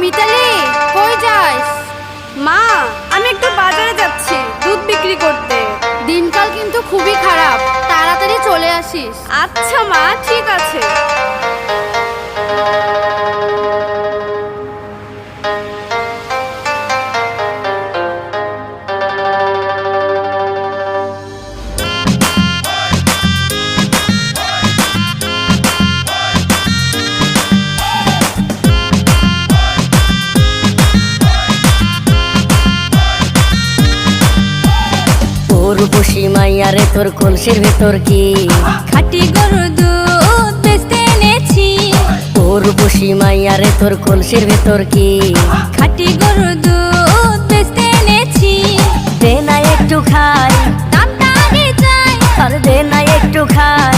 মিতালি, কই যাস? মা, আমি একটু বাজারে যাচ্ছি দুধ বিক্রি করতে। দিনকাল কিন্তু খুবই খারাপ, তাড়াতাড়ি চলে আসিস। আচ্ছা মা, ঠিক আছে। রূপসী মাইয়ারে তোর কলসির ভেতর কি খাঁটি গরুর দুধ বেচতে এনেছি। ও রূপসী মাইয়ারে তোর কলসির ভেতর কি খাঁটি গরুর দুধ বেচতে এনেছি। দে না একটু খাই, দামটা আগে চাই, আর দে না একটু খাই।